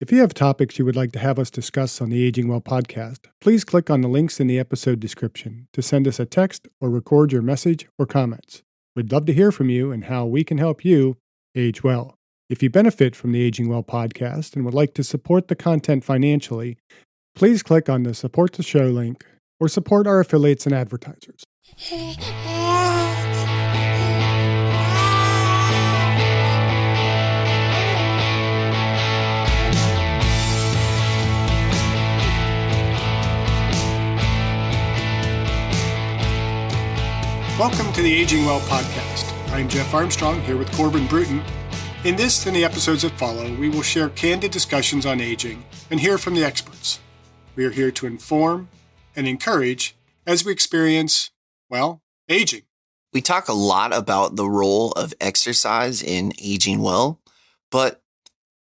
If you have topics you would like to have us discuss on the Aging Well podcast, please click on the links in the episode description to send us a text or record your message or comments. We'd love to hear from you and how we can help you age well. If you benefit from the Aging Well podcast and would like to support the content financially, please click on the Support the Show link or support our affiliates and advertisers. Welcome to the Aging Well podcast. I'm Jeff Armstrong here with Corbin Bruton. In this and the episodes that follow, we will share candid discussions on aging and hear from the experts. We are here to inform and encourage as we experience, aging. We talk a lot about the role of exercise in aging well, but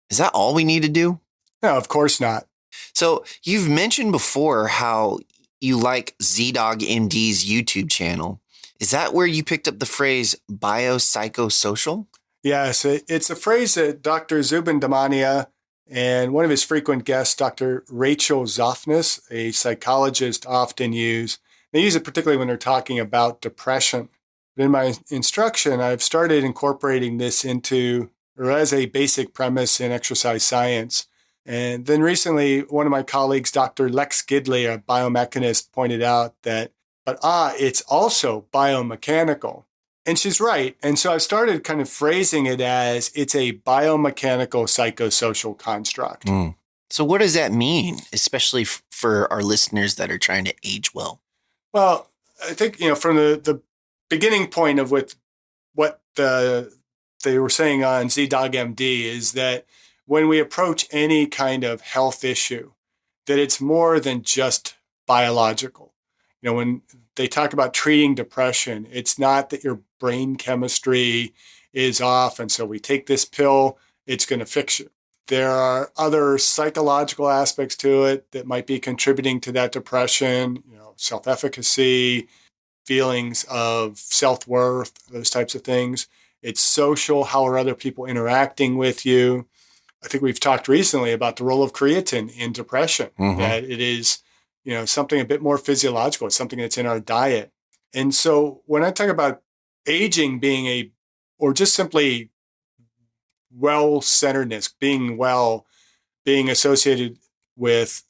is that all we need to do? No, of course not. So you've mentioned before how you like ZDoggMD's YouTube channel. Is that where you picked up the phrase biopsychosocial? Yes, it's a phrase that Dr. Zubin Damania and one of his frequent guests, Dr. Rachel Zoffness, a psychologist, often use. They use it particularly when they're talking about depression. But in my instruction, I've started incorporating this into, or as a basic premise in exercise science. And then recently, one of my colleagues, Dr. Lex Gidley, a biomechanist, pointed out that it's also biomechanical. And she's right. And so I've started kind of phrasing it as it's a biomechanical psychosocial construct. So what does that mean, especially for our listeners that are trying to age well? Well, I think, from the beginning point of what they were saying on ZDoggMD is that when we approach any kind of health issue, that it's more than just biological. When they talk about treating depression, it's not that your brain chemistry is off, and so we take this pill, it's going to fix you. There are other psychological aspects to it that might be contributing to that depression, self-efficacy, feelings of self-worth, those types of things. It's social. How are other people interacting with you? I think we've talked recently about the role of creatine in depression, that it is something a bit more physiological. It's something that's in our diet. And so when I talk about aging being or just simply well-centeredness, being well, being associated with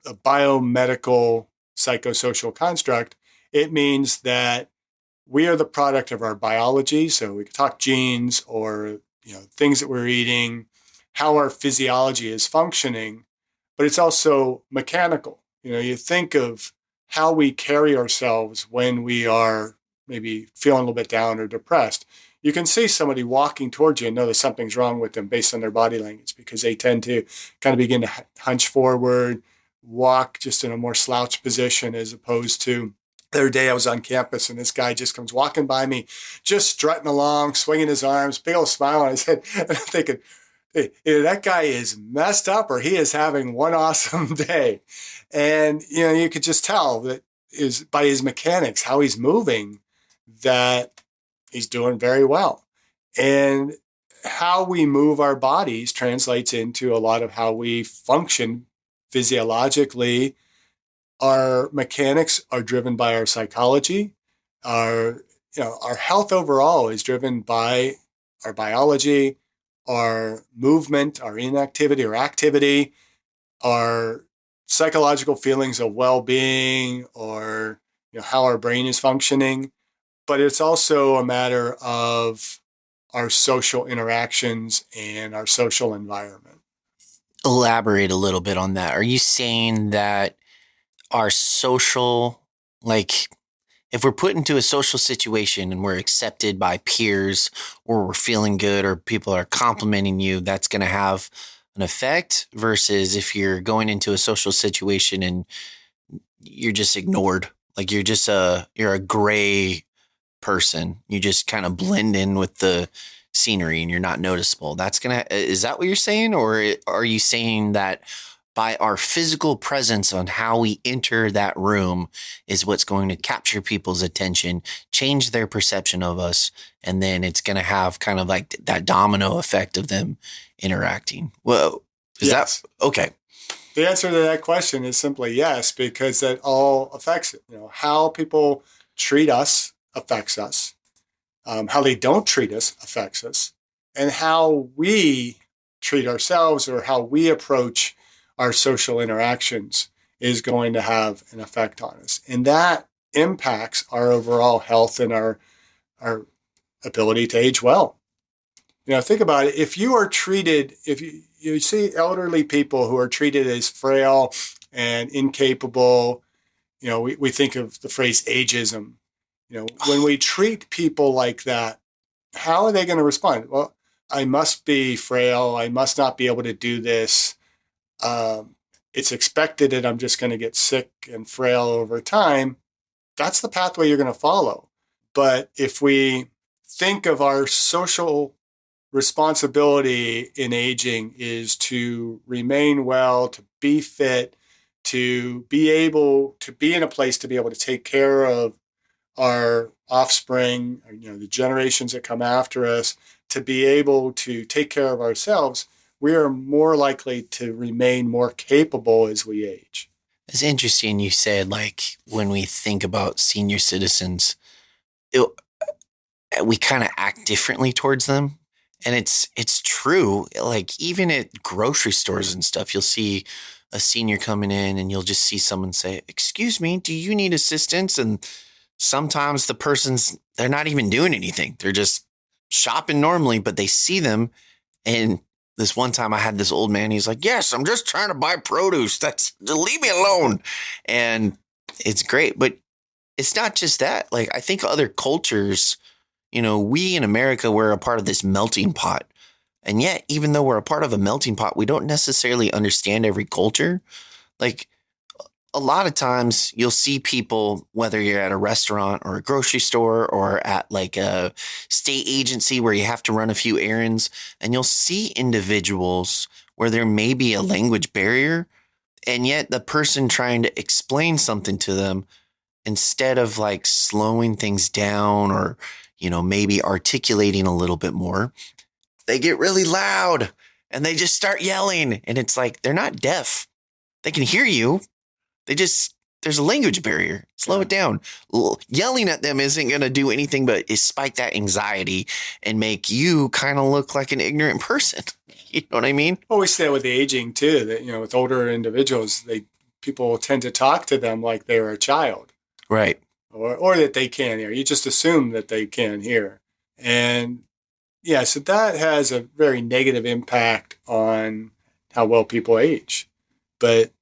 a biomedical psychosocial construct, it means that we are the product of our biology. So we can talk genes or, things that we're eating, how our physiology is functioning, but it's also mechanical. You think of how we carry ourselves when we are maybe feeling a little bit down or depressed. You can see somebody walking towards you and know that something's wrong with them based on their body language because they tend to kind of begin to hunch forward, walk just in a more slouched position as opposed to the other day I was on campus and this guy just comes walking by me, just strutting along, swinging his arms, big old smile on his head. And I'm thinking, hey, either that guy is messed up or he is having one awesome day. And, you could just tell that is by his mechanics, how he's moving, that he's doing very well. And how we move our bodies translates into a lot of how we function physiologically. Our mechanics are driven by our psychology. Our health overall is driven by our biology, our movement, our inactivity or activity, our psychological feelings of well-being, or how our brain is functioning. But it's also a matter of our social interactions and our social environment. Elaborate a little bit on that. Are you saying that our social, if we're put into a social situation and we're accepted by peers or we're feeling good or people are complimenting you, that's going to have an effect versus if you're going into a social situation and you're just ignored, you're a gray person. You just kind of blend in with the scenery and you're not noticeable. Is that what you're saying? Or are you saying that by our physical presence on how we enter that room is what's going to capture people's attention, change their perception of us, and then it's going to have kind of like that domino effect of them interacting? Well, Is Yes. that okay? The answer to that question is simply yes, because that all affects it. How people treat us affects us. How they don't treat us affects us, and how we treat ourselves or how we approach our social interactions is going to have an effect on us, and that impacts our overall health and our ability to age well. Think about it. If you are treated, if you see elderly people who are treated as frail and incapable, we think of the phrase ageism. When we treat people like that, how are they going to respond? Well, I must be frail. I must not be able to do this. It's expected that I'm just going to get sick and frail over time. That's the pathway you're going to follow. But if we think of our social responsibility in aging is to remain well, to be fit, to be able to be in a place to be able to take care of our offspring, the generations that come after us, to be able to take care of ourselves, we are more likely to remain more capable as we age. It's interesting you said, like, when we think about senior citizens, it, we kind of act differently towards them. And it's true. Like, even at grocery stores and stuff, you'll see a senior coming in and you'll just see someone say, "Excuse me, do you need assistance?" And sometimes they're not even doing anything. They're just shopping normally, but they see them. And this one time I had this old man, he's like, "Yes, I'm just trying to buy produce. Just leave me alone." And it's great, but it's not just that. Like, I think other cultures, we in America, we're a part of this melting pot. And yet, even though we're a part of a melting pot, we don't necessarily understand every culture. Like, a lot of times you'll see people, whether you're at a restaurant or a grocery store or at like a state agency where you have to run a few errands, and you'll see individuals where there may be a language barrier, and yet the person trying to explain something to them, instead of like slowing things down or, maybe articulating a little bit more, they get really loud and they just start yelling. And it's like, they're not deaf. They can hear you. There's a language barrier. Slow it down. Yelling at them isn't going to do anything but spike that anxiety and make you kind of look like an ignorant person. You know what I mean? Well, we see that with the aging too, that, with older individuals, people tend to talk to them like they're a child. Right. Or that they can hear. You just assume that they can hear. And yeah, so that has a very negative impact on how well people age. But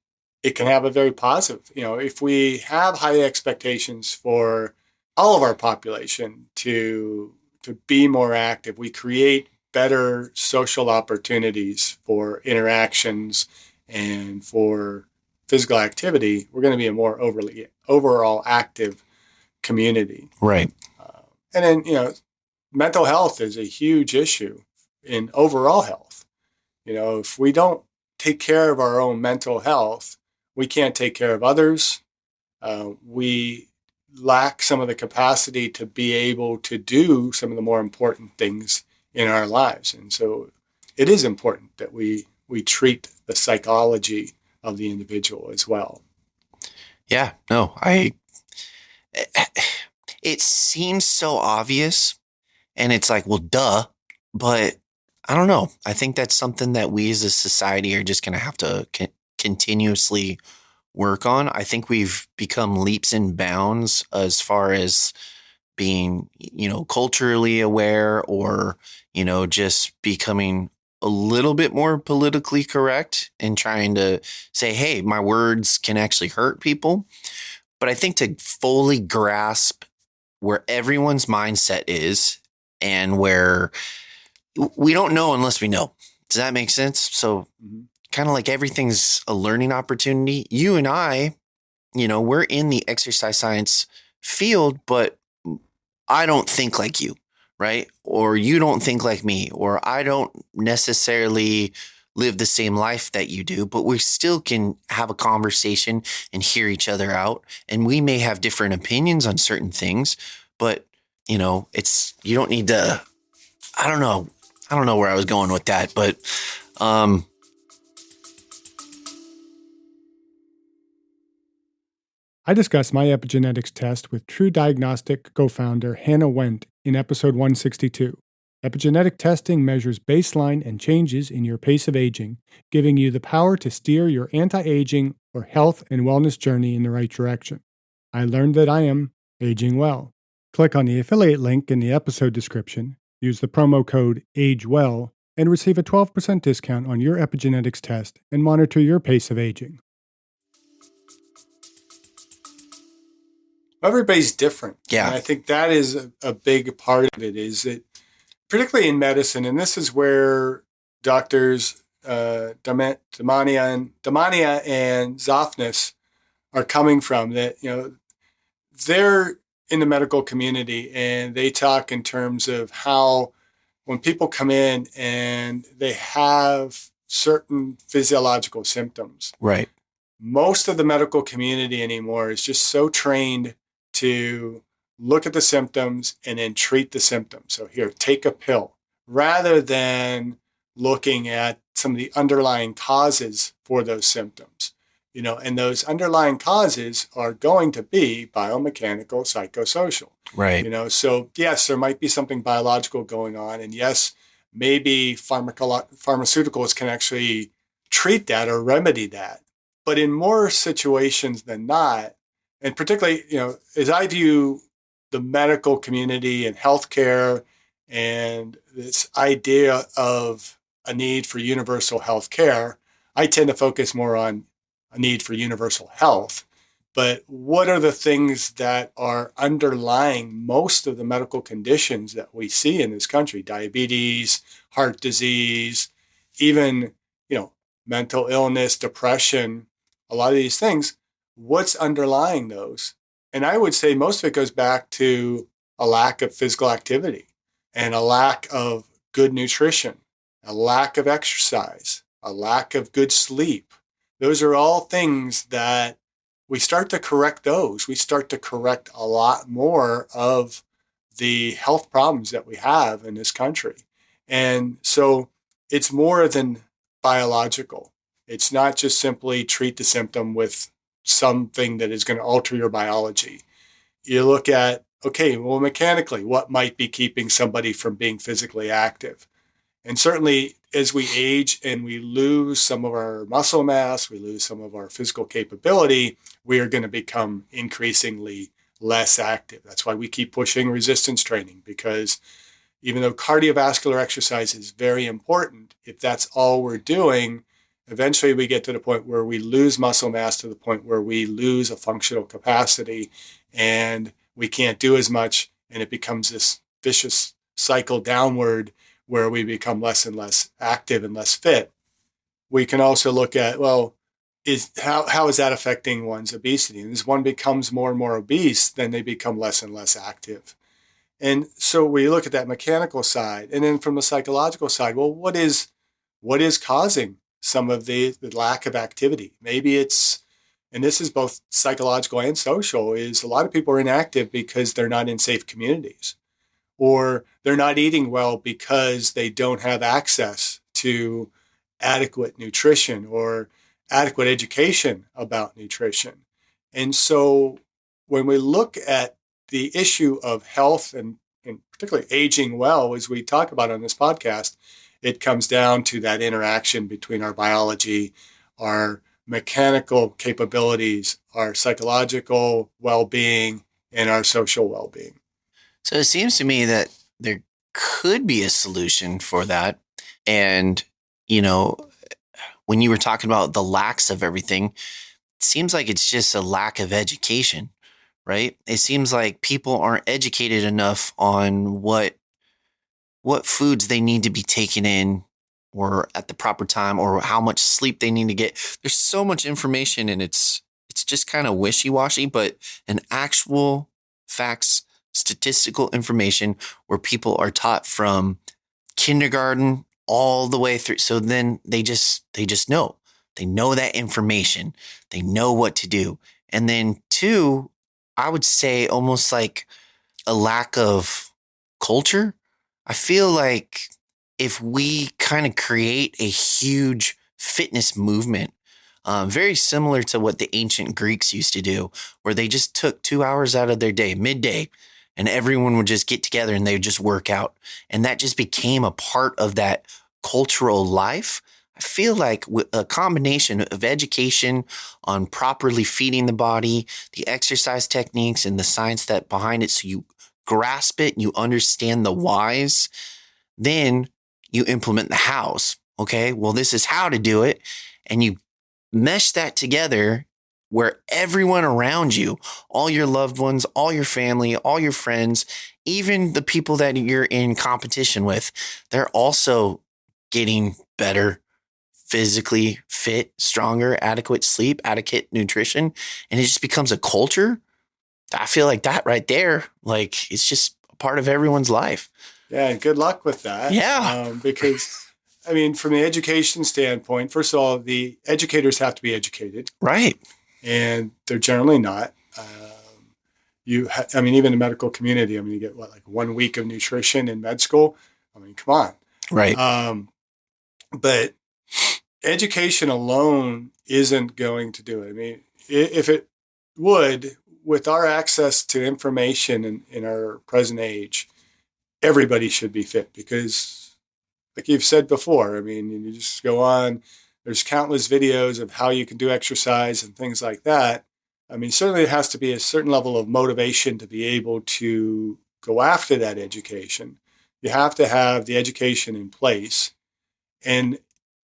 it can have a very positive, if we have high expectations for all of our population to be more active, we create better social opportunities for interactions and for physical activity, we're going to be a more overall active community. Right. And then, mental health is a huge issue in overall health. If we don't take care of our own mental health, we can't take care of others. We lack some of the capacity to be able to do some of the more important things in our lives. And so it is important that we treat the psychology of the individual as well. Yeah, no, it seems so obvious and it's like, well, duh, but I don't know. I think that's something that we as a society are just going to have to continuously work on. I think we've become leaps and bounds as far as being, culturally aware or, just becoming a little bit more politically correct and trying to say, hey, my words can actually hurt people. But I think to fully grasp where everyone's mindset is and where we don't know unless we know. Does that make sense? So kind of like everything's a learning opportunity. You and I, we're in the exercise science field, but I don't think like you, right? Or you don't think like me, or I don't necessarily live the same life that you do, but we still can have a conversation and hear each other out. And we may have different opinions on certain things, but you don't need to, I don't know where I was going with that, but I discussed my epigenetics test with True Diagnostic co-founder Hannah Wendt in episode 162. Epigenetic testing measures baseline and changes in your pace of aging, giving you the power to steer your anti-aging or health and wellness journey in the right direction. I learned that I am aging well. Click on the affiliate link in the episode description, use the promo code AGEWELL, and receive a 12% discount on your epigenetics test and monitor your pace of aging. Everybody's different. Yeah. And I think that is a big part of it, is that particularly in medicine, and this is where doctors Damania and Zofnis are coming from, that, they're in the medical community and they talk in terms of how when people come in and they have certain physiological symptoms, Right. most of the medical community anymore is just so trained to look at the symptoms and then treat the symptoms. So here, take a pill, rather than looking at some of the underlying causes for those symptoms. And those underlying causes are going to be biomechanical, psychosocial. Right. So yes, there might be something biological going on. And yes, maybe pharmaceuticals can actually treat that or remedy that. But in more situations than not, and particularly, as I view the medical community and healthcare and this idea of a need for universal healthcare, I tend to focus more on a need for universal health. But what are the things that are underlying most of the medical conditions that we see in this country? Diabetes, heart disease, even, mental illness, depression, a lot of these things. What's underlying those? And I would say most of it goes back to a lack of physical activity and a lack of good nutrition, a lack of exercise, a lack of good sleep. Those are all things that we start to correct those. We start to correct a lot more of the health problems that we have in this country. And so it's more than biological. It's not just simply treat the symptom with something that is going to alter your biology. You look at, okay, well, mechanically, what might be keeping somebody from being physically active? And certainly as we age and we lose some of our muscle mass, we lose some of our physical capability, we are going to become increasingly less active. That's why we keep pushing resistance training, because even though cardiovascular exercise is very important, if that's all we're doing, eventually we get to the point where we lose muscle mass, to the point where we lose a functional capacity and we can't do as much. And it becomes this vicious cycle downward where we become less and less active and less fit. We can also look at, well, how is that affecting one's obesity? And as one becomes more and more obese, then they become less and less active. And so we look at that mechanical side. And then from the psychological side, well, what is causing some of the lack of activity? Maybe it's, and this is both psychological and social, is a lot of people are inactive because they're not in safe communities, or they're not eating well because they don't have access to adequate nutrition or adequate education about nutrition. And so when we look at the issue of health and particularly aging well, as we talk about on this podcast, it comes down to that interaction between our biology, our mechanical capabilities, our psychological well-being, and our social well-being. So it seems to me that there could be a solution for that. And, when you were talking about the lacks of everything, it seems like it's just a lack of education, right? It seems like people aren't educated enough on what foods they need to be taken in or at the proper time, or how much sleep they need to get. There's so much information and it's just kind of wishy-washy, but an actual facts, statistical information where people are taught from kindergarten all the way through. So then they just know. They know that information. They know what to do. And then two, I would say almost like a lack of culture. I feel like if we kind of create a huge fitness movement very similar to what the ancient Greeks used to do, where they just took 2 hours out of their day, midday, and everyone would just get together and they would just work out. And that just became a part of that cultural life. I feel like with a combination of education on properly feeding the body, the exercise techniques, and the science that behind it, so you grasp it, you understand the whys, then you implement the hows. Okay, well, this is how to do it. And you mesh that together where everyone around you, all your loved ones, all your family, all your friends, even the people that you're in competition with, they're also getting better, physically fit, stronger, adequate sleep, adequate nutrition. And it just becomes a culture. I feel like that right there, like it's just a part of everyone's life. Yeah, and good luck with that. Yeah. Because, I mean, from the education standpoint, first of all, the educators have to be educated, Right. and they're generally not. I mean, even the medical community, I mean, you get what, like 1 week of nutrition in med school? I mean, come on. Right. But education alone isn't going to do it. I mean, if it would, with our access to information in our present age, everybody should be fit because, like you've said before, I mean, you just go on, there's countless videos of how you can do exercise and things like that. I mean, certainly it has to be a certain level of motivation to be able to go after that education. You have to have the education in place. And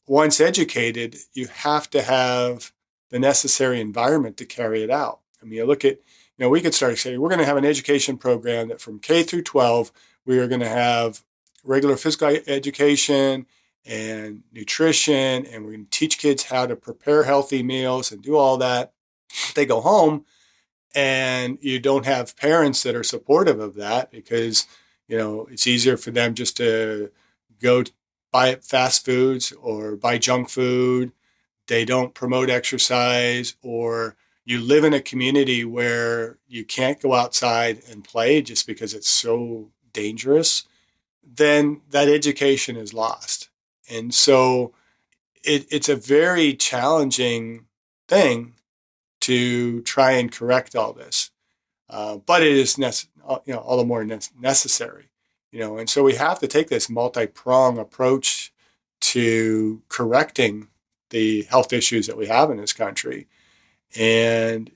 once educated, you have to have the necessary environment to carry it out. I mean, you look at, we could start saying, we're going to have an education program that from K through 12, we are going to have regular physical education and nutrition, and we're going to teach kids how to prepare healthy meals and do all that. They go home and you don't have parents that are supportive of that because, it's easier for them just to go buy fast foods or buy junk food. They don't promote exercise, or you live in a community where you can't go outside and play just because it's so dangerous, then that education is lost. And so it's a very challenging thing to try and correct all this. But it is all the more necessary. And so we have to take this multi-prong approach to correcting the health issues that we have in this country. And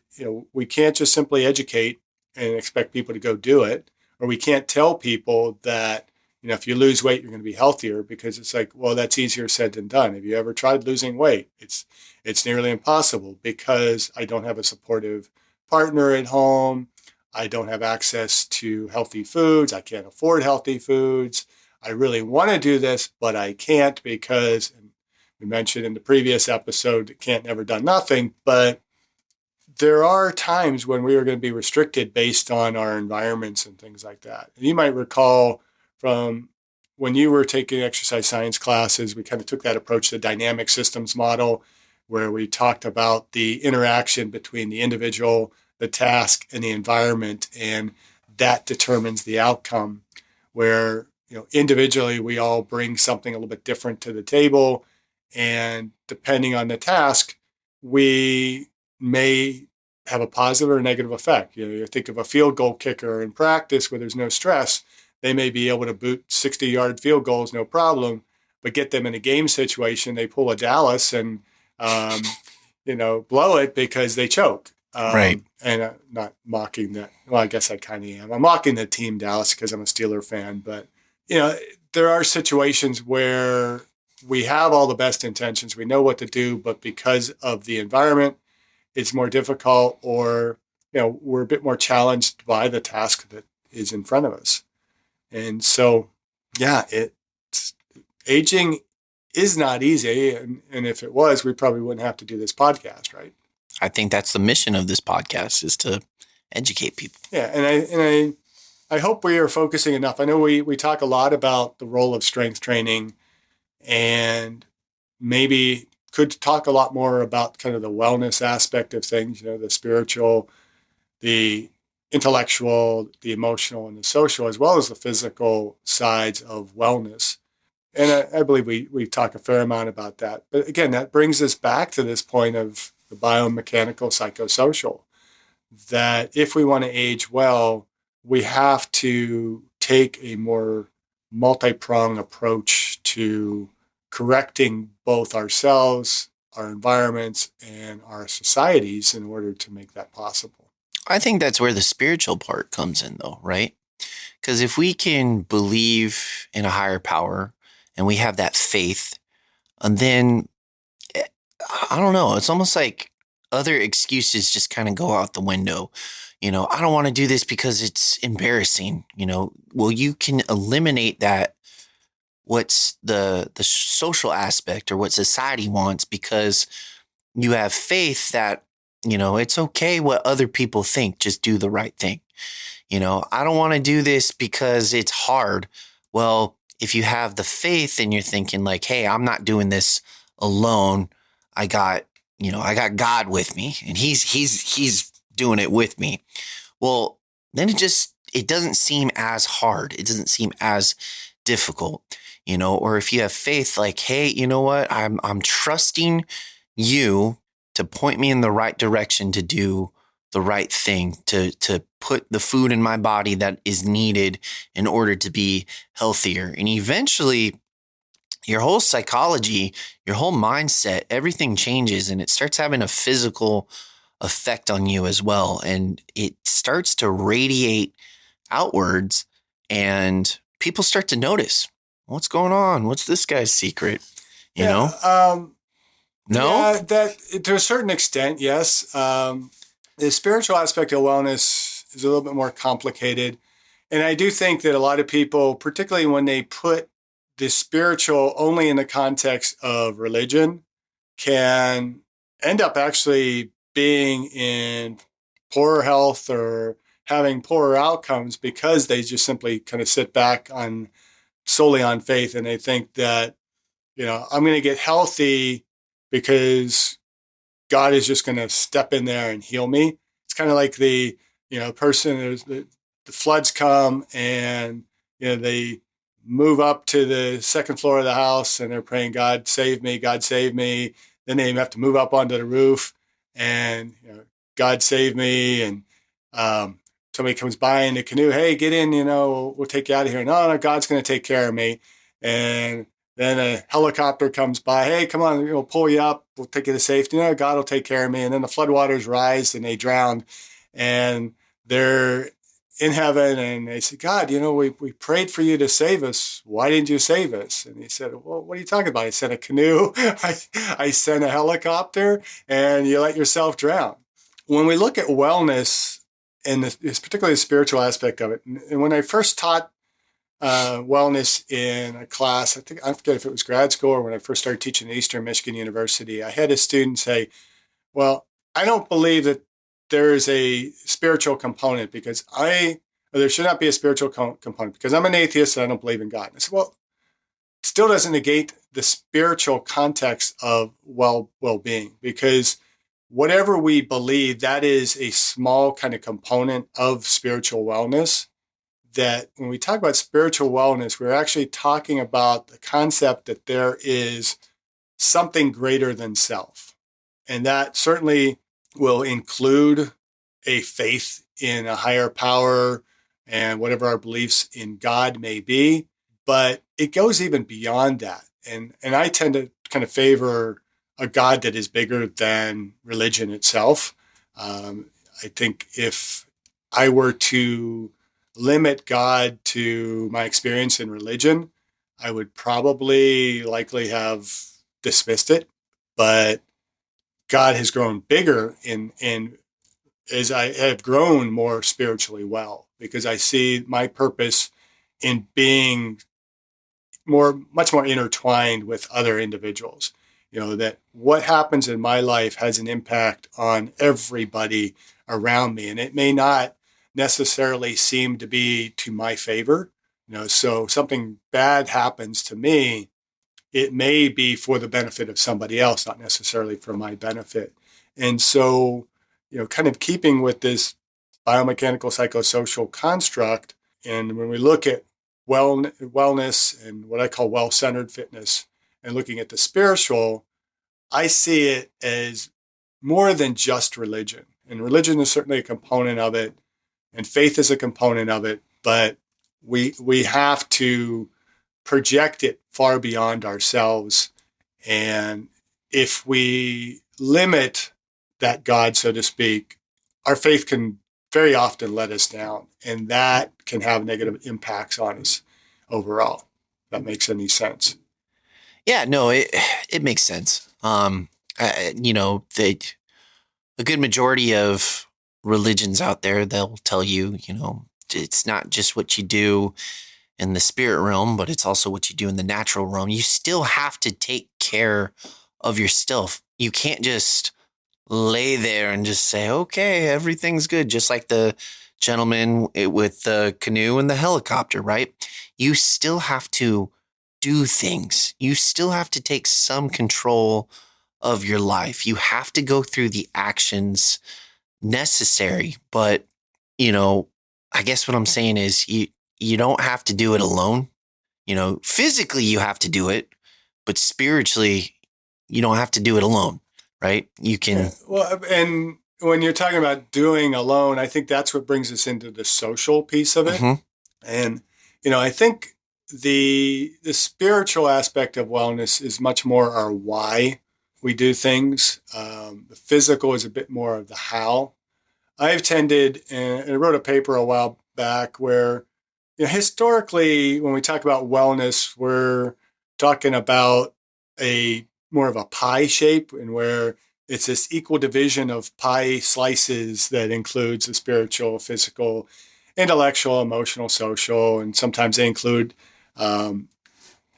we can't just simply educate and expect people to go do it, or we can't tell people that if you lose weight you're going to be healthier, because it's like, well, that's easier said than done. Have you ever tried losing weight? It's nearly impossible because I don't have a supportive partner at home. I don't have access to healthy foods. I can't afford healthy foods. I really want to do this, but I can't because, and we mentioned in the previous episode, can't never done nothing, but there are times when we are going to be restricted based on our environments and things like that. And you might recall from when you were taking exercise science classes, we kind of took that approach, the dynamic systems model, where we talked about the interaction between the individual, the task, and the environment, and that determines the outcome. Where individually we all bring something a little bit different to the table, and depending on the task, we may have a positive or negative effect. You think of a field goal kicker in practice where there's no stress. They may be able to boot 60-yard field goals, no problem, but get them in a game situation, they pull a Dallas and, blow it because they choke. Right. And not mocking that. Well, I guess I kind of am. I'm mocking the team Dallas because I'm a Steeler fan. But, there are situations where we have all the best intentions. We know what to do, but because of the environment, it's more difficult, or, we're a bit more challenged by the task that is in front of us. And so, yeah, aging is not easy. And if it was, we probably wouldn't have to do this podcast, right? I think that's the mission of this podcast, is to educate people. Yeah. And I hope we are focusing enough. I know we talk a lot about the role of strength training, and maybe could talk a lot more about kind of the wellness aspect of things, the spiritual, the intellectual, the emotional, and the social, as well as the physical sides of wellness. And I believe we talk a fair amount about that. But again, that brings us back to this point of the biomechanical psychosocial, that if we want to age well, we have to take a more multi-pronged approach to correcting both ourselves, our environments, and our societies in order to make that possible. I think that's where the spiritual part comes in, though, right? Because if we can believe in a higher power and we have that faith, and then eh, I don't know, it's almost like other excuses just kind of go out the window. I don't want to do this because it's embarrassing. Well, you can eliminate that, what's the social aspect or what society wants, because you have faith that it's okay what other people think, just do the right thing. I don't want to do this because it's hard. Well, if you have the faith and you're thinking like, hey, I'm not doing this alone, I got God with me, and he's doing it with me. Well, then it doesn't seem as hard. It doesn't seem as difficult. Or if you have faith, like, hey, you know what? I'm trusting you to point me in the right direction to do the right thing, to put the food in my body that is needed in order to be healthier. And eventually your whole psychology, your whole mindset, everything changes, and it starts having a physical effect on you as well. And it starts to radiate outwards, and people start to notice, what's going on? What's this guy's secret? You Yeah, know? No? yeah, that to a certain extent, yes. The spiritual aspect of wellness is a little bit more complicated, and I do think that a lot of people, particularly when they put the spiritual only in the context of religion, can end up actually being in poorer health or having poorer outcomes because they just simply kind of sit back on solely on faith, and they think that I'm going to get healthy because God is just going to step in there and heal me. It's kind of like the person, the floods come, and they move up to the second floor of the house and they're praying, God save me, God save me. Then they have to move up onto the roof and God save me. And somebody comes by in the canoe, hey, get in, we'll take you out of here. No, no, God's going to take care of me. And then a helicopter comes by. Hey, come on, we'll pull you up. We'll take you to safety. No, God will take care of me. And then the floodwaters rise and they drown. And they're in heaven and they say, God, we prayed for you to save us. Why didn't you save us? And he said, well, what are you talking about? I sent a canoe. I sent a helicopter, and you let yourself drown. When we look at wellness and this particularly the spiritual aspect of it, and when I first taught wellness in a class, I forget if it was grad school or when I first started teaching at Eastern Michigan University, I had a student say, well, I don't believe that there is a spiritual component because there should not be a spiritual component because I'm an atheist and I don't believe in God. And I said, well, it still doesn't negate the spiritual context of well-being, because whatever we believe, that is a small kind of component of spiritual wellness. That when we talk about spiritual wellness, we're actually talking about the concept that there is something greater than self. And that certainly will include a faith in a higher power and whatever our beliefs in God may be. But it goes even beyond that. And I tend to kind of favor a God that is bigger than religion itself. I think if I were to limit God to my experience in religion, I would probably likely have dismissed it. But God has grown bigger in as I have grown more spiritually well, because I see my purpose in being much more intertwined with other individuals. That what happens in my life has an impact on everybody around me, and it may not necessarily seem to be to my favor. So something bad happens to me, it may be for the benefit of somebody else, not necessarily for my benefit. And so, kind of keeping with this biomechanical psychosocial construct, and when we look at wellness and what I call well-centered fitness and looking at the spiritual, I see it as more than just religion. And religion is certainly a component of it, and faith is a component of it, but we have to project it far beyond ourselves. And if we limit that God, so to speak, our faith can very often let us down, and that can have negative impacts on us overall. If that makes any sense. Yeah, no, it makes sense. A good majority of religions out there, they'll tell you, it's not just what you do in the spirit realm, but it's also what you do in the natural realm. You still have to take care of yourself. You can't just lay there and just say, okay, everything's good. Just like the gentleman with the canoe and the helicopter, right? You still have to do things. You still have to take some control of your life. You have to go through the actions necessary. But, I guess what I'm saying is you don't have to do it alone. Physically you have to do it, but spiritually you don't have to do it alone, right? You can. Yeah. Well, and when you're talking about doing alone, I think that's what brings us into the social piece of it. Mhm. And, I think the spiritual aspect of wellness is much more our why we do things. The physical is a bit more of the how. I've tended, and I wrote a paper a while back where, historically, when we talk about wellness, we're talking about a more of a pie shape, and where it's this equal division of pie slices that includes the spiritual, physical, intellectual, emotional, social, and sometimes they include um,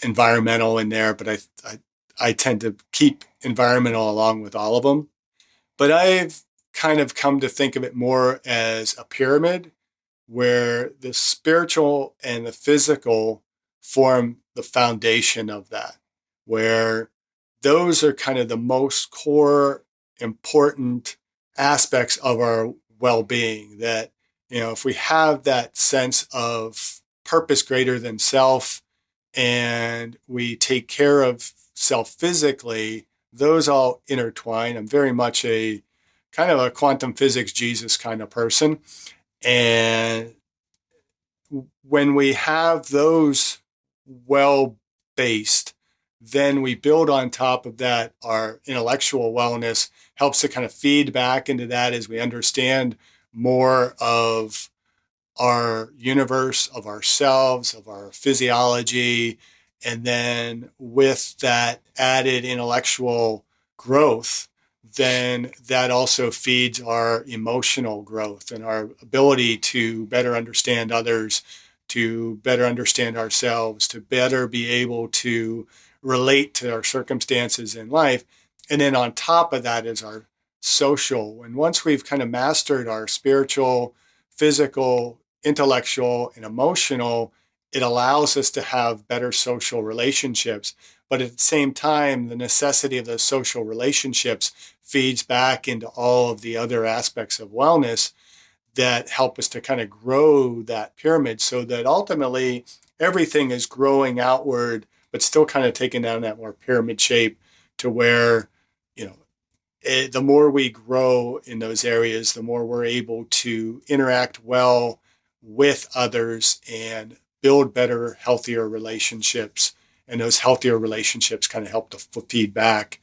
environmental in there. But I tend to keep environmental along with all of them. But I've kind of come to think of it more as a pyramid where the spiritual and the physical form the foundation of that, where those are kind of the most core important aspects of our well-being. That, if we have that sense of purpose greater than self, and we take care of self physically, those all intertwine. I'm very much a kind of a quantum physics Jesus kind of person. And when we have those well based, then we build on top of that. Our intellectual wellness helps to kind of feed back into that as we understand more of our universe, of ourselves, of our physiology. And then with that added intellectual growth, then that also feeds our emotional growth and our ability to better understand others, to better understand ourselves, to better be able to relate to our circumstances in life. And then on top of that is our social. And once we've kind of mastered our spiritual, physical, intellectual, and emotional, it allows us to have better social relationships. But at the same time, the necessity of those social relationships feeds back into all of the other aspects of wellness that help us to kind of grow that pyramid, so that ultimately everything is growing outward, but still kind of taking down that more pyramid shape to where, the more we grow in those areas, the more we're able to interact well with others and build better, healthier relationships. And those healthier relationships kind of help to feed back.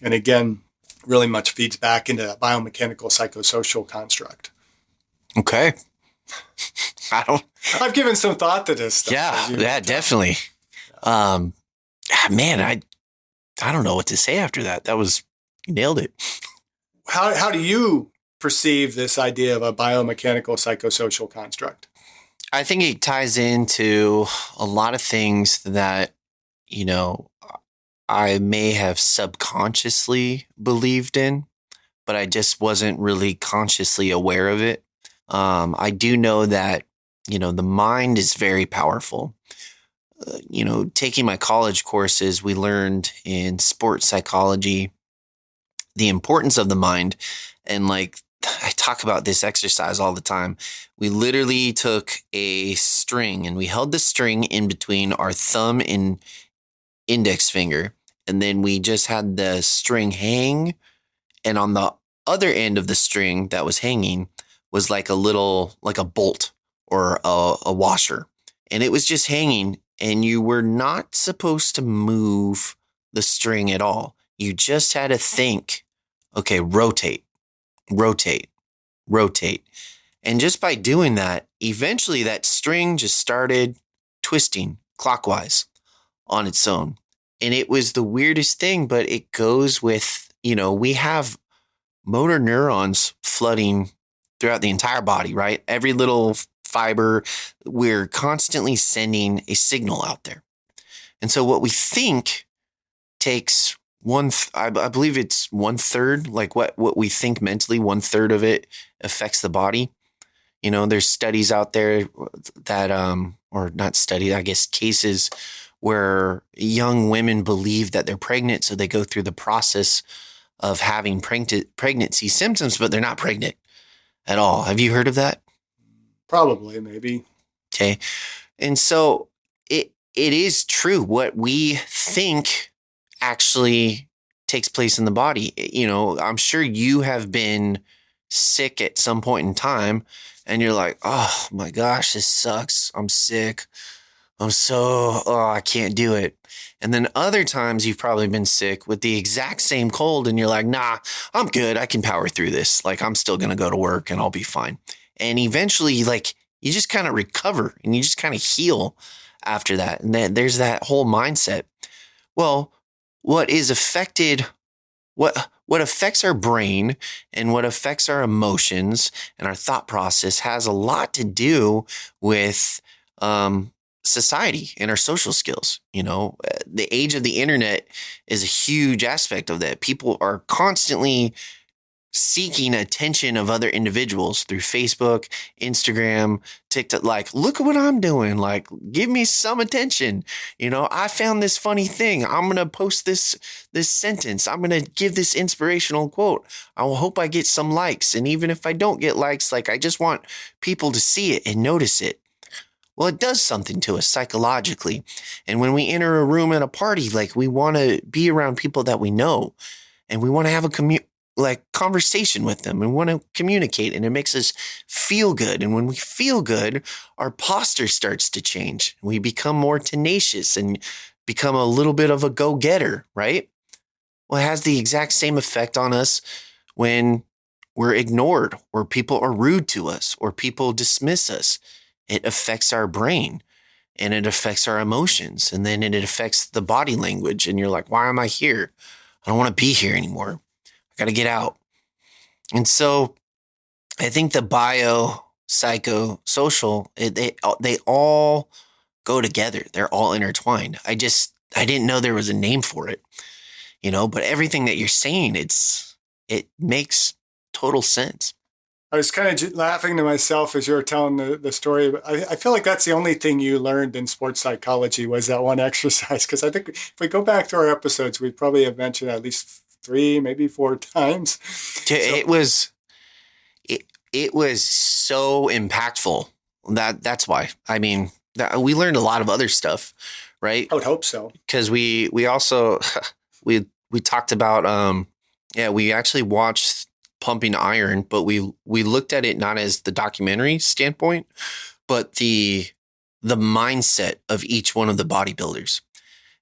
And again, really much feeds back into that biomechanical psychosocial construct. Okay. I've given some thought to this stuff. Yeah, definitely. Man, I don't know what to say after that. You nailed it. How do you perceive this idea of a biomechanical psychosocial construct? I think it ties into a lot of things that, I may have subconsciously believed in, but I just wasn't really consciously aware of it. I do know that, the mind is very powerful. Taking my college courses, we learned in sports psychology the importance of the mind and like I talk about this exercise all the time. We literally took a string and we held the string in between our thumb and index finger. And then we just had the string hang. And on the other end of the string that was hanging was like like a bolt or a washer. And it was just hanging. And you were not supposed to move the string at all. You just had to think, okay, rotate, rotate, rotate. And just by doing that, eventually that string just started twisting clockwise on its own. And it was the weirdest thing, but it goes with, we have motor neurons flooding throughout the entire body, right? Every little fiber, we're constantly sending a signal out there. And so what we think takes I believe it's 1/3, like what we think mentally, 1/3 of it affects the body. There's studies out there that, or not studies, I guess cases where young women believe that they're pregnant. So they go through the process of having pregnancy symptoms, but they're not pregnant at all. Have you heard of that? Probably, maybe. Okay. And so it is true. What we think actually takes place in the body. I'm sure you have been sick at some point in time and you're like, oh my gosh, this sucks. I'm sick. I can't do it. And then other times you've probably been sick with the exact same cold and you're like, nah, I'm good. I can power through this. Like, I'm still going to go to work and I'll be fine. And eventually, like, you just kind of recover and you just kind of heal after that. And then there's that whole mindset. Well, what affects our brain and what affects our emotions and our thought process has a lot to do with, society and our social skills. The age of the internet is a huge aspect of that. People are constantly seeking attention of other individuals through Facebook, Instagram, TikTok. Like, look at what I'm doing. Like, give me some attention. I found this funny thing. I'm going to post this sentence. I'm going to give this inspirational quote. I hope I get some likes. And even if I don't get likes, like, I just want people to see it and notice it. Well, it does something to us psychologically. And when we enter a room at a party, like, we want to be around people that we know and we want to have a conversation with them and want to communicate, and it makes us feel good. And when we feel good, our posture starts to change. We become more tenacious and become a little bit of a go-getter, right? Well, it has the exact same effect on us when we're ignored or people are rude to us or people dismiss us. It affects our brain and it affects our emotions, and then it affects the body language. And you're like, why am I here? I don't want to be here anymore. I got to get out. And so I think the psychosocial, they all go together. They're all intertwined. I didn't know there was a name for it, but everything that you're saying, it makes total sense. I was kind of laughing to myself as you were telling the story. But I feel like that's the only thing you learned in sports psychology was that one exercise. Because I think if we go back to our episodes, we probably have mentioned at least 3, maybe 4 times. It was so impactful. That's why. I mean, we learned a lot of other stuff, right? I would hope so. Because we also we talked about we actually watched Pumping Iron, but we looked at it not as the documentary standpoint, but the mindset of each one of the bodybuilders.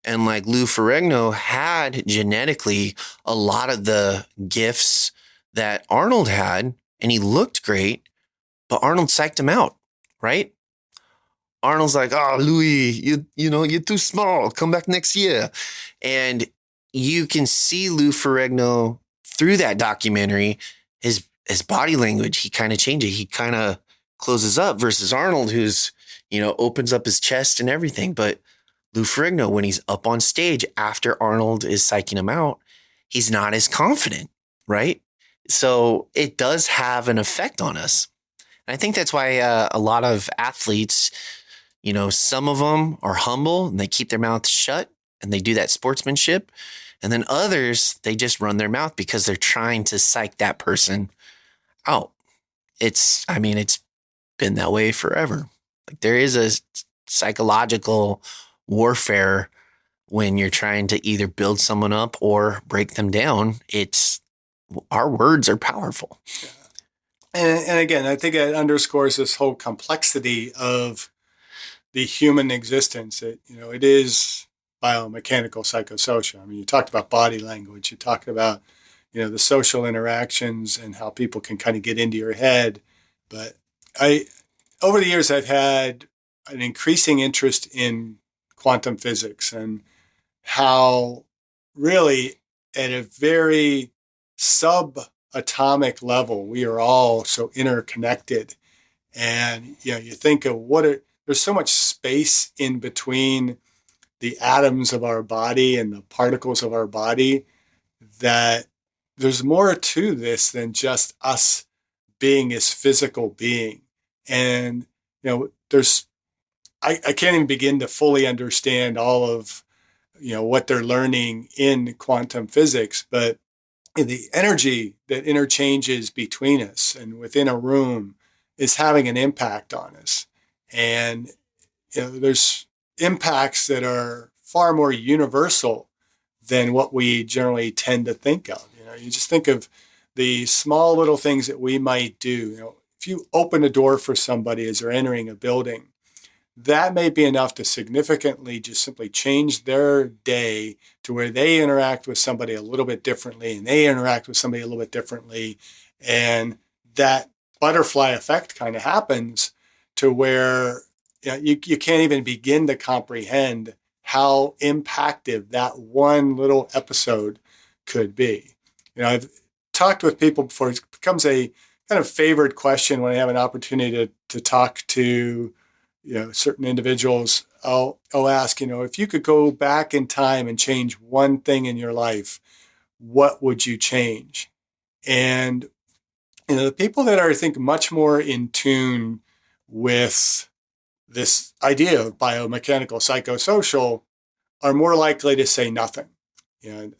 And like Lou Ferrigno had genetically a lot of the gifts that Arnold had, and he looked great, but Arnold psyched him out, right? Arnold's like, oh, Louis, you're too small. Come back next year. And you can see Lou Ferrigno through that documentary, his body language, he kind of changes. He kind of closes up versus Arnold, who's, opens up his chest and everything. But Lou Ferrigno, when he's up on stage after Arnold is psyching him out, he's not as confident, right? So it does have an effect on us. And I think that's why a lot of athletes, some of them are humble and they keep their mouths shut and they do that sportsmanship. And then others, they just run their mouth because they're trying to psych that person Oh, I mean, it's been that way forever. Like there is a psychological warfare when you're trying to either build someone up or break them down. It's our words are powerful. Yeah. And again, I think it underscores this whole complexity of the human existence. It is biomechanical psychosocial. I mean, you talked about body language. You talked about, the social interactions and how people can kind of get into your head. But over the years, I've had an increasing interest in quantum physics and how really at a very subatomic level, we are all so interconnected. And, you think of there's so much space in between the atoms of our body and the particles of our body that there's more to this than just us being this physical being. And, I can't even begin to fully understand all of, what they're learning in quantum physics, but the energy that interchanges between us and within a room is having an impact on us. And, there's impacts that are far more universal than what we generally tend to think of. You just think of the small little things that we might do. If you open a door for somebody as they're entering a building, that may be enough to significantly just simply change their day to where they interact with somebody a little bit differently and they interact with somebody a little bit differently. And that butterfly effect kind of happens to where you can't even begin to comprehend how impactful that one little episode could be. I've talked with people before. It becomes a kind of favorite question when I have an opportunity to talk to certain individuals. I'll ask, if you could go back in time and change one thing in your life, what would you change? And the people that are, I think, much more in tune with this idea of biomechanical psychosocial are more likely to say nothing.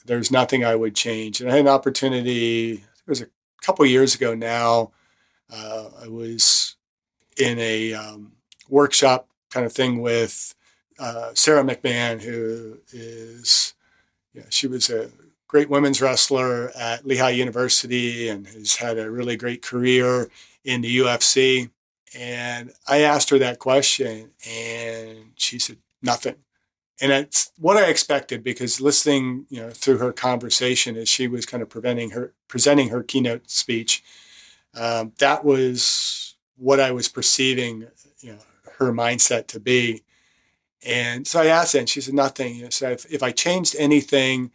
There's nothing I would change. And I had an opportunity, it was a couple years ago now. I was in a workshop kind of thing with Sarah McMahon, who is, she was a great women's wrestler at Lehigh University and has had a really great career in the UFC. And I asked her that question and she said, nothing. And it's what I expected because listening, through her conversation as she was kind of presenting her keynote speech, that was what I was perceiving, her mindset to be. And so I asked her, and she said nothing. So if I changed anything,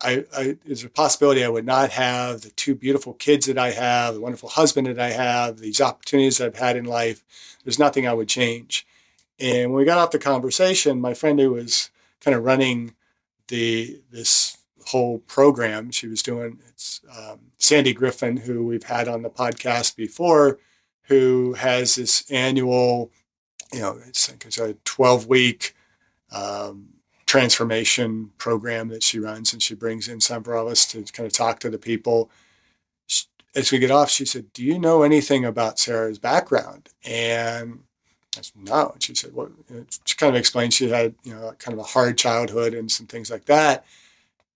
there's a possibility I would not have the two beautiful kids that I have, the wonderful husband that I have, these opportunities that I've had in life. There's nothing I would change. And when we got off the conversation, my friend who was kind of running this whole program she was doing, it's Sandy Griffin, who we've had on the podcast before, who has this annual, it's a 12-week transformation program that she runs, and she brings in several of us to kind of talk to the people. As we get off, she said, "Do you know anything about Sarah's background?" And I said, "No." And she said, "Well," she kind of explained she had, kind of a hard childhood and some things like that.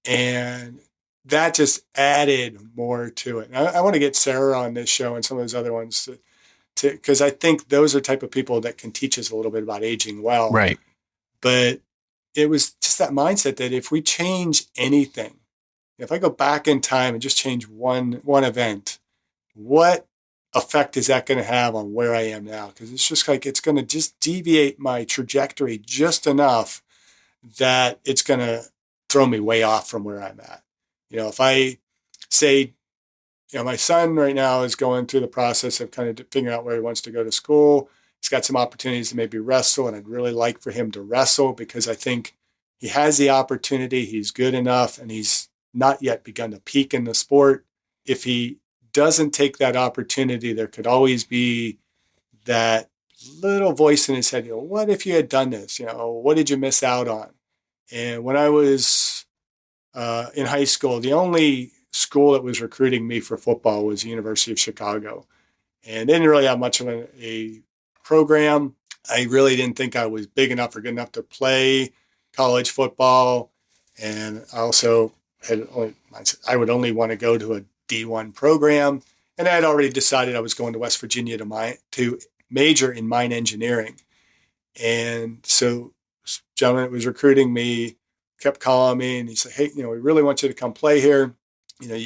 And that just added more to it. And I want to get Sarah on this show and some of those other ones because I think those are the type of people that can teach us a little bit about aging well. Right. But it was just that mindset that if we change anything, if I go back in time and just change one event, what effect is that going to have on where I am now? Because it's just like it's going to just deviate my trajectory just enough that it's going to throw me way off from where I'm at. If I say, my son right now is going through the process of kind of figuring out where he wants to go to school. He's got some opportunities to maybe wrestle, and I'd really like for him to wrestle because I think he has the opportunity. He's good enough, and he's not yet begun to peak in the sport. If he doesn't take that opportunity, there could always be that little voice in his head, what if you had done this? What did you miss out on? And when I was in high school, the only school that was recruiting me for football was the University of Chicago, and they didn't really have much of a program. I really didn't think I was big enough or good enough to play college football, and I also I would only want to go to a D1 program, and I had already decided I was going to West Virginia to major in mine engineering, and so this gentleman that was recruiting me kept calling me, and he said, "Hey, we really want you to come play here. You know,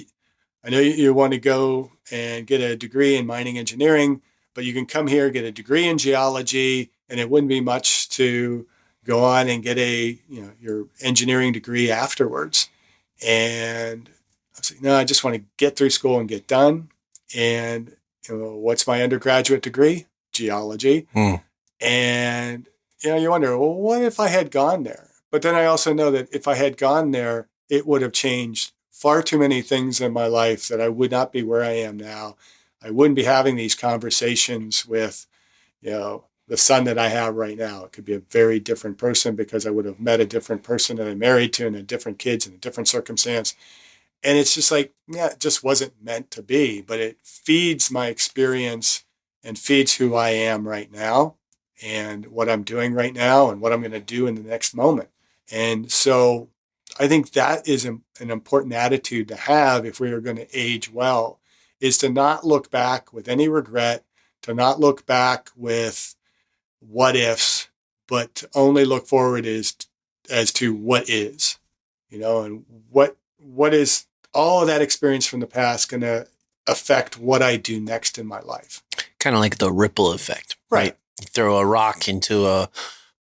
I know you want to go and get a degree in mining engineering, but you can come here, get a degree in geology, and it wouldn't be much to go on and get your engineering degree afterwards." And I was like, "No, I just want to get through school and get done." And what's my undergraduate degree? Geology. Hmm. And you wonder, well, what if I had gone there? But then I also know that if I had gone there, it would have changed far too many things in my life that I would not be where I am now. I wouldn't be having these conversations with, the son that I have right now. It could be a very different person because I would have met a different person that I married to and a different kids in a different circumstance. And it's just like, yeah, it just wasn't meant to be, but it feeds my experience and feeds who I am right now and what I'm doing right now and what I'm going to do in the next moment. And so I think that is an important attitude to have if we are going to age well, is to not look back with any regret, to not look back with what ifs, but to only look forward as to what is, and what is all of that experience from the past going to affect what I do next in my life. Kind of like the ripple effect, right? You throw a rock into a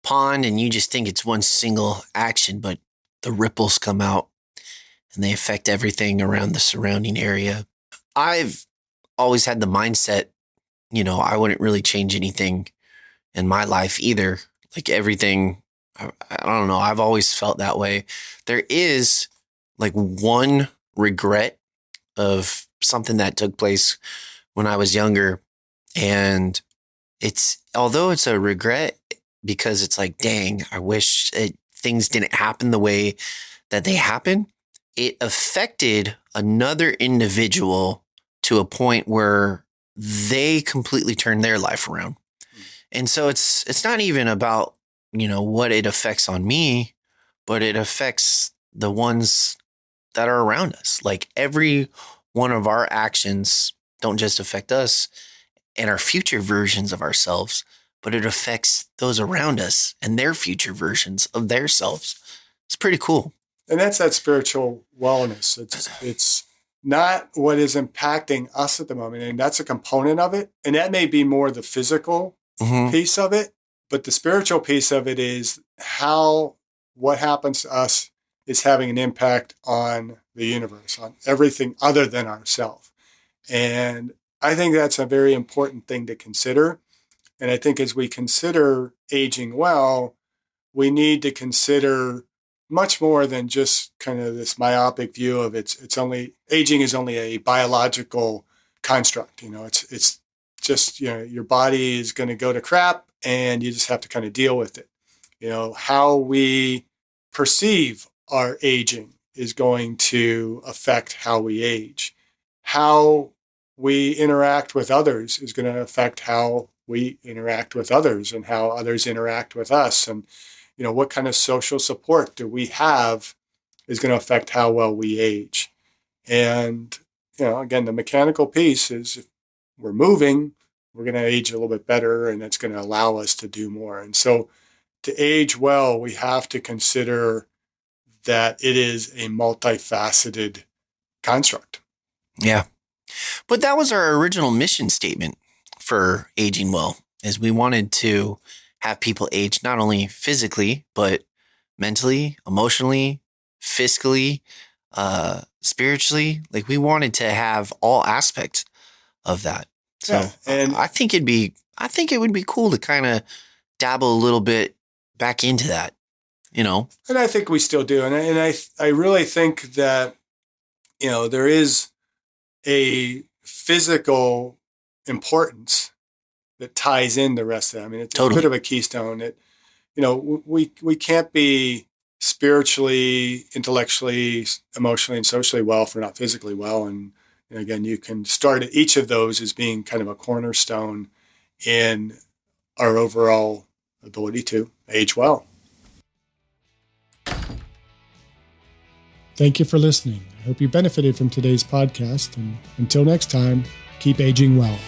pond and you just think it's one single action, but the ripples come out and they affect everything around the surrounding area. I've always had the mindset, I wouldn't really change anything in my life either. Like everything, I don't know. I've always felt that way. There is like one regret of something that took place when I was younger. And although it's a regret because it's like, dang, I wish things didn't happen the way that they happen. It affected another individual to a point where they completely turned their life around. And so it's not even about, what it affects on me, but it affects the ones that are around us. Like every one of our actions don't just affect us and our future versions of ourselves, but it affects those around us and their future versions of their selves. It's pretty cool. And that's that spiritual wellness. It's not what is impacting us at the moment. And that's a component of it. And that may be more the physical piece of it. But the spiritual piece of it is how what happens to us is having an impact on the universe, on everything other than ourselves. And I think that's a very important thing to consider. And I think as we consider aging well, we need to consider much more than just kind of this myopic view of it's only aging is only a biological construct. It's just, your body is going to go to crap and you just have to kind of deal with it. How we perceive our aging is going to affect how we age. How we interact with others is going to affect how we interact with others and how others interact with us. And, what kind of social support do we have is going to affect how well we age. And, again, the mechanical piece is if we're moving, we're going to age a little bit better and it's going to allow us to do more. And so to age well, we have to consider that it is a multifaceted construct. Yeah. But that was our original mission statement for Aging Well, is we wanted to have people age not only physically, but mentally, emotionally, fiscally, spiritually. Like we wanted to have all aspects of that. So Yeah, and I think it would be cool to kind of dabble a little bit back into that, And I think we still do. And I really think that, there is a physical importance that ties in the rest of it. I mean, it's Totally. a bit of a keystone. We can't be spiritually, intellectually, emotionally, and socially well if we're not physically well. And again, you can start at each of those as being kind of a cornerstone in our overall ability to age well. Thank you for listening. I hope you benefited from today's podcast. And until next time, keep aging well.